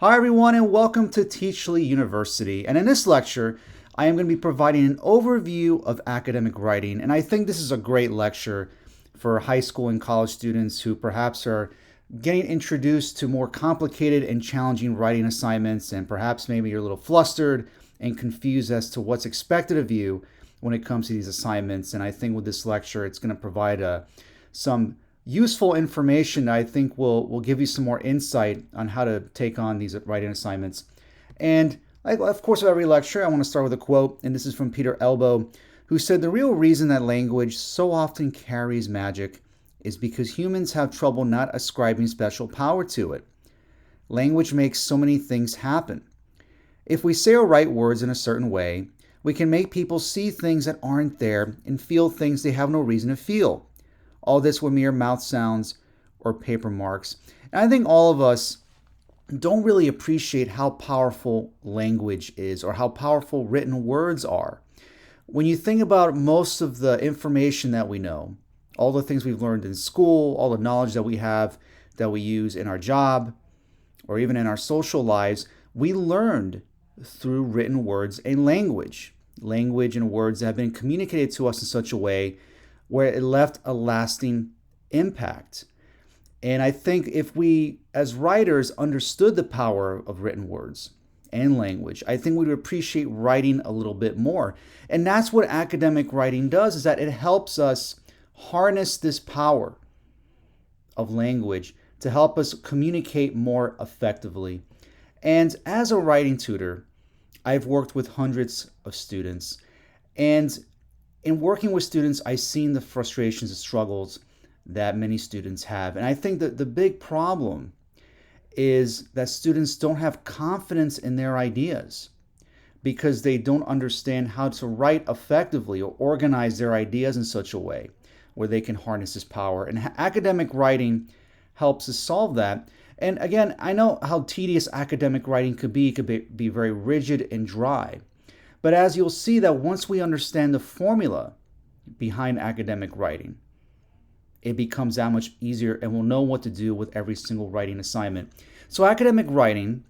Hi, everyone, and welcome to Teachly University. And in this lecture, I am going to be providing an overview of academic writing. And I think this is a great lecture for high school and college students who perhaps are getting introduced to more complicated and challenging writing assignments, and perhaps maybe you're a little flustered and confused as to what's expected of you when it comes to these assignments. And I think with this lecture, it's going to provide some useful information that I think will give you some more insight on how to take on these writing assignments. And of course, with every lecture, I want to start with a quote, and this is from Peter Elbow, who said, "The real reason that language so often carries magic is because humans have trouble not ascribing special power to it. Language makes so many things happen. If we say or write words in a certain way, we can make people see things that aren't there and feel things they have no reason to feel. All this were mere mouth sounds or paper marks." And I think all of us don't really appreciate how powerful language is or how powerful written words are. When you think about most of the information that we know, all the things we've learned in school, all the knowledge that we have that we use in our job or even in our social lives, we learned through written words and language. Language and words that have been communicated to us in such a way where it left a lasting impact. And I think if we, as writers, understood the power of written words and language, I think we'd appreciate writing a little bit more. And that's what academic writing does, is that it helps us harness this power of language to help us communicate more effectively. And as a writing tutor, I've worked with hundreds of students, and in working with students, I've seen the frustrations and struggles that many students have. And I think that the big problem is that students don't have confidence in their ideas because they don't understand how to write effectively or organize their ideas in such a way where they can harness this power. And academic writing helps us solve that. And again, I know how tedious academic writing could be. It could be very rigid and dry. But as you'll see, that once we understand the formula behind academic writing, it becomes that much easier and we'll know what to do with every single writing assignment. So academic writing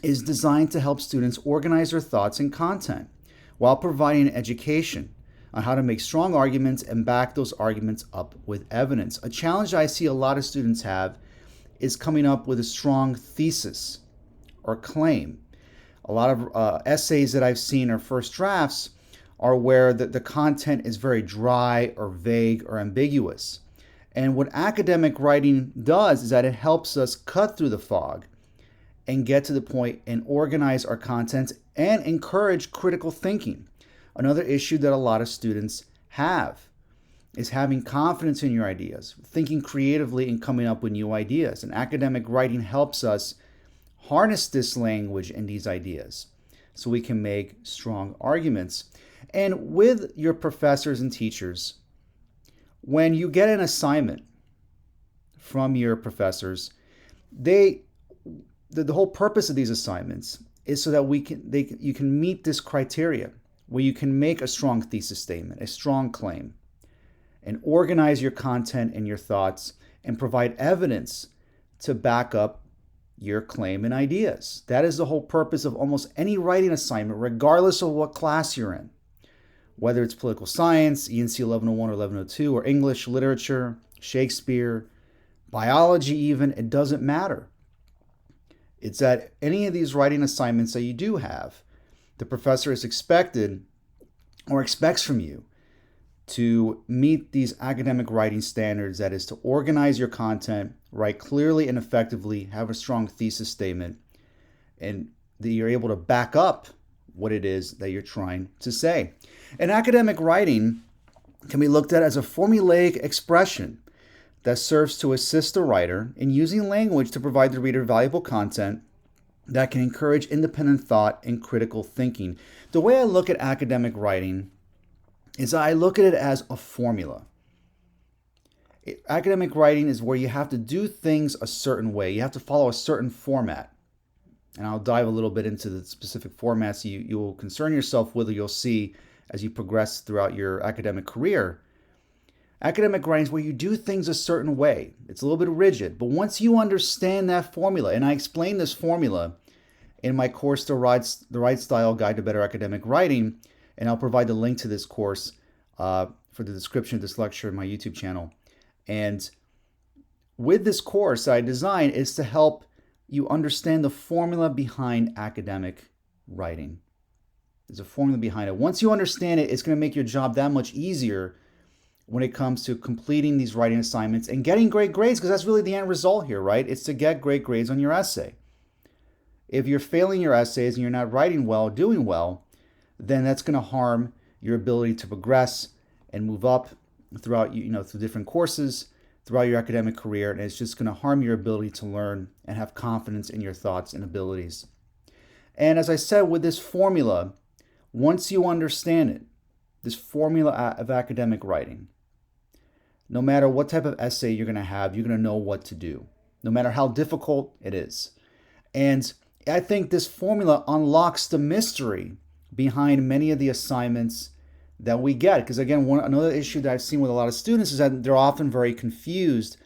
is designed to help students organize their thoughts and content while providing an education on how to make strong arguments and back those arguments up with evidence. A challenge I see a lot of students have is coming up with a strong thesis or claim. A lot of essays that I've seen or first drafts are where the content is very dry or vague or ambiguous. And what academic writing does is that it helps us cut through the fog and get to the point and organize our content and encourage critical thinking. Another issue that a lot of students have is having confidence in your ideas, thinking creatively and coming up with new ideas. And academic writing helps us harness this language and these ideas so we can make strong arguments. And with your professors and teachers, when you get an assignment from your professors, the whole purpose of these assignments is so that you can meet this criteria where you can make a strong thesis statement, a strong claim, and organize your content and your thoughts and provide evidence to back up your claim and ideas. That is the whole purpose of almost any writing assignment, regardless of what class you're in. Whether it's political science, ENC 1101 or 1102, or English, literature, Shakespeare, biology even, it doesn't matter. It's that any of these writing assignments that you do have, the professor is expected or expects from you to meet these academic writing standards, that is to organize your content, write clearly and effectively, have a strong thesis statement, and that you're able to back up what it is that you're trying to say. And academic writing can be looked at as a formulaic expression that serves to assist the writer in using language to provide the reader valuable content that can encourage independent thought and critical thinking. The way I look at academic writing is I look at it as a formula. Academic writing is where you have to do things a certain way. You have to follow a certain format. And I'll dive a little bit into the specific formats you will concern yourself with, or you'll see as you progress throughout your academic career. Academic writing is where you do things a certain way. It's a little bit rigid, but once you understand that formula, and I explain this formula in my course, The Right Style Guide to Better Academic Writing, and I'll provide the link to this course for the description of this lecture in my YouTube channel. And with this course I designed is to help you understand the formula behind academic writing. There's a formula behind it. Once you understand it, it's going to make your job that much easier when it comes to completing these writing assignments and getting great grades, because that's really the end result here, right? It's to get great grades on your essay. If you're failing your essays and you're not writing well, doing well, then that's going to harm your ability to progress and move up throughout, through different courses, throughout your academic career, and it's just going to harm your ability to learn and have confidence in your thoughts and abilities. And as I said, with this formula, once you understand it, this formula of academic writing, no matter what type of essay you're going to have, you're going to know what to do, no matter how difficult it is. And I think this formula unlocks the mystery behind many of the assignments that we get. Because again, another issue that I've seen with a lot of students is that they're often very confused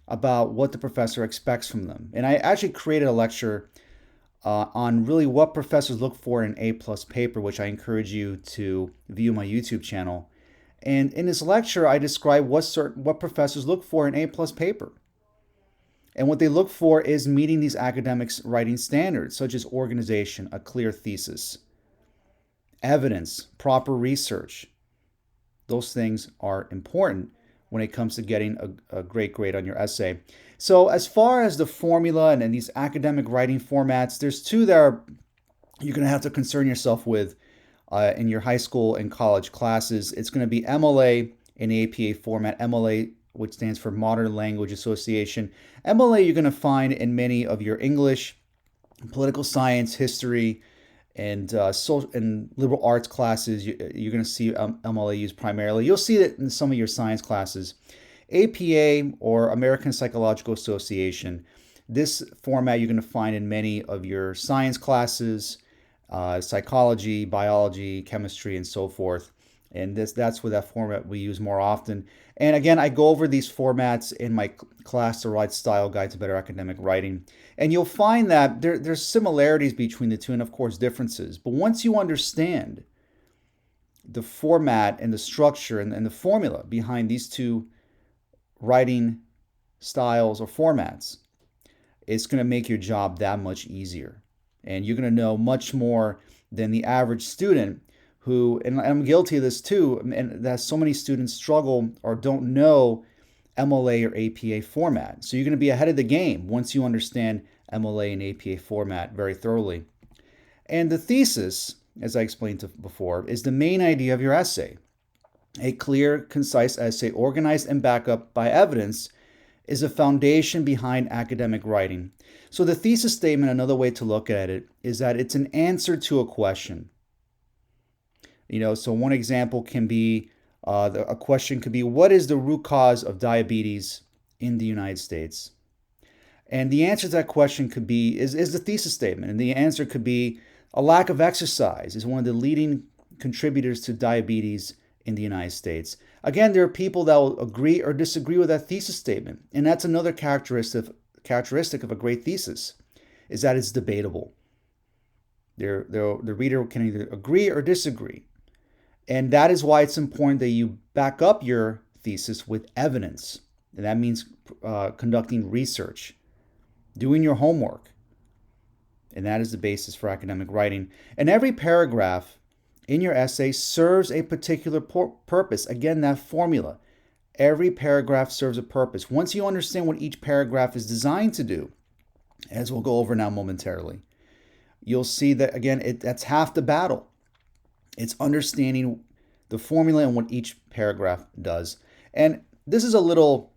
about what the professor expects from them. And I actually created a lecture on really what professors look for in an A+ paper, which I encourage you to view my YouTube channel. And in this lecture, I describe what professors look for in an A+ paper. And what they look for is meeting these academics writing standards, such as organization, a clear thesis, evidence, proper research. Those things are important when it comes to getting a great grade on your essay. So as far as the formula and these academic writing formats, there's two that you're going to have to concern yourself with in your high school and college classes. It's going to be MLA in APA format. MLA, which stands for Modern Language Association. MLA you're going to find in many of your English, political science, history, and social and liberal arts classes. You're going to see MLA used primarily. You'll see it in some of your science classes. APA, or American Psychological Association, this format you're going to find in many of your science classes, psychology, biology, chemistry, and so forth. And that's what that format we use more often. And again, I go over these formats in my class, The Right Style Guide to Better Academic Writing. And you'll find that there's similarities between the two and, of course, differences. But once you understand the format and the structure and the formula behind these two writing styles or formats, it's going to make your job that much easier. And you're going to know much more than the average student who, and I'm guilty of this too, and that so many students struggle or don't know MLA or APA format. So you're going to be ahead of the game once you understand MLA and APA format very thoroughly. And the thesis, as I explained before, is the main idea of your essay. A clear, concise essay organized and backed up by evidence is a foundation behind academic writing. So the thesis statement, another way to look at it, is that it's an answer to a question. So one example can be, a question could be, what is the root cause of diabetes in the United States? And the answer to that question could be, is the thesis statement. And the answer could be, a lack of exercise is one of the leading contributors to diabetes in the United States. Again, there are people that will agree or disagree with that thesis statement. And that's another characteristic of a great thesis, is that it's debatable. The reader can either agree or disagree. And that is why it's important that you back up your thesis with evidence. And that means conducting research, doing your homework. And that is the basis for academic writing. And every paragraph in your essay serves a particular purpose. Again, that formula. Every paragraph serves a purpose. Once you understand what each paragraph is designed to do, as we'll go over now momentarily, you'll see that, again, that's half the battle. It's understanding the formula and what each paragraph does. And this is a little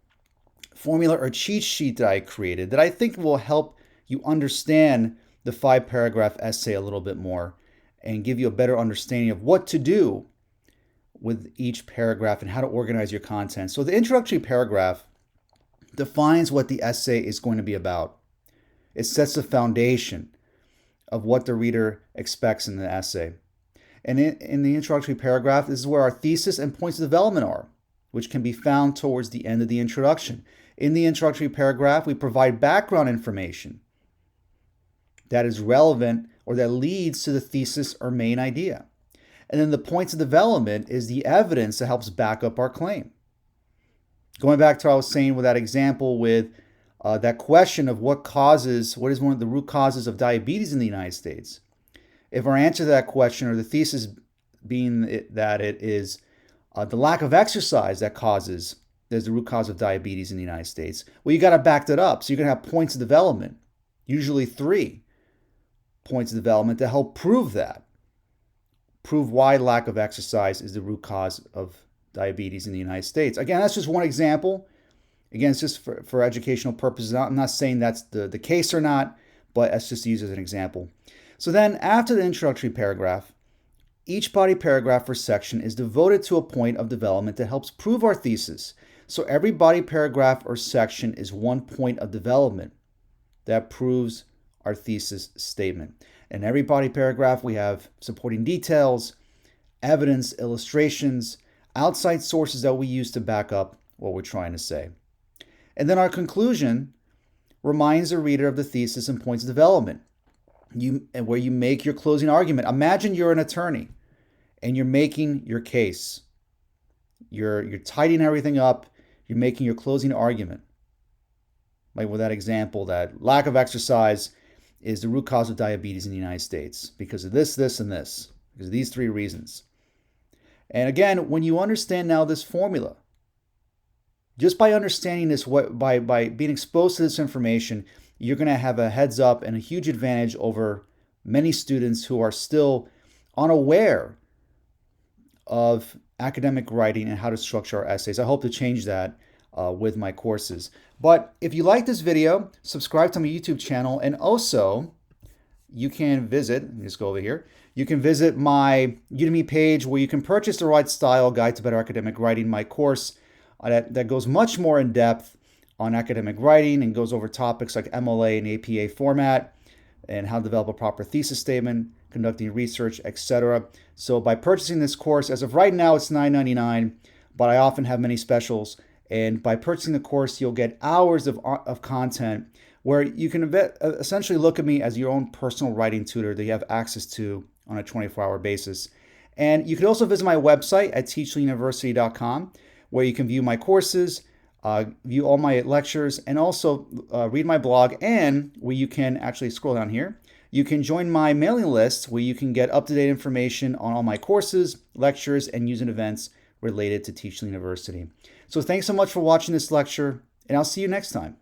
formula or cheat sheet that I created that I think will help you understand the 5-paragraph essay a little bit more and give you a better understanding of what to do with each paragraph and how to organize your content. So the introductory paragraph defines what the essay is going to be about. It sets the foundation of what the reader expects in the essay. And in the introductory paragraph, this is where our thesis and points of development are. which can be found towards the end of the introduction. In the introductory paragraph, we provide background information that is relevant or that leads to the thesis or main idea. And then the points of development is the evidence that helps back up our claim. Going back to what I was saying with that example with that question of what is one of the root causes of diabetes in the United States. If our answer to that question, or the thesis being that it is the lack of exercise that is the root cause of diabetes in the United States, well, you got to back that up. So you're going to have points of development, usually 3 points of development to help prove why lack of exercise is the root cause of diabetes in the United States. Again, that's just one example. Again, it's just for educational purposes. I'm not saying that's the case or not, but that's just used as an example. So then after the introductory paragraph, each body paragraph or section is devoted to a point of development that helps prove our thesis. So every body paragraph or section is one point of development that proves our thesis statement. In every body paragraph, we have supporting details, evidence, illustrations, outside sources that we use to back up what we're trying to say. And then our conclusion reminds the reader of the thesis and points of development, where you make your closing argument. Imagine you're an attorney and you're making your case. You're tidying everything up. You're making your closing argument. Like with that example, that lack of exercise is the root cause of diabetes in the United States because of this, this, and this, because of these 3 reasons. And again, when you understand now this formula, just by understanding this, by being exposed to this information, you're going to have a heads up and a huge advantage over many students who are still unaware of academic writing and how to structure our essays. I hope to change that with my courses. But if you like this video, subscribe to my YouTube channel, and also you can visit, let me just go over here, you can visit my Udemy page where you can purchase the Right Style Guide to Better Academic Writing, my course that goes much more in depth on academic writing and goes over topics like MLA and APA format and how to develop a proper thesis statement, conducting research, etc. So by purchasing this course, as of right now, it's $9.99, but I often have many specials. And by purchasing the course, you'll get hours of content where you can essentially look at me as your own personal writing tutor that you have access to on a 24-hour basis. And you can also visit my website at teachinguniversity.com, where you can view my courses, view all my lectures, and also read my blog, and where you can actually scroll down here. You can join my mailing list where you can get up-to-date information on all my courses, lectures, and news and events related to Teaching University. So thanks so much for watching this lecture, and I'll see you next time.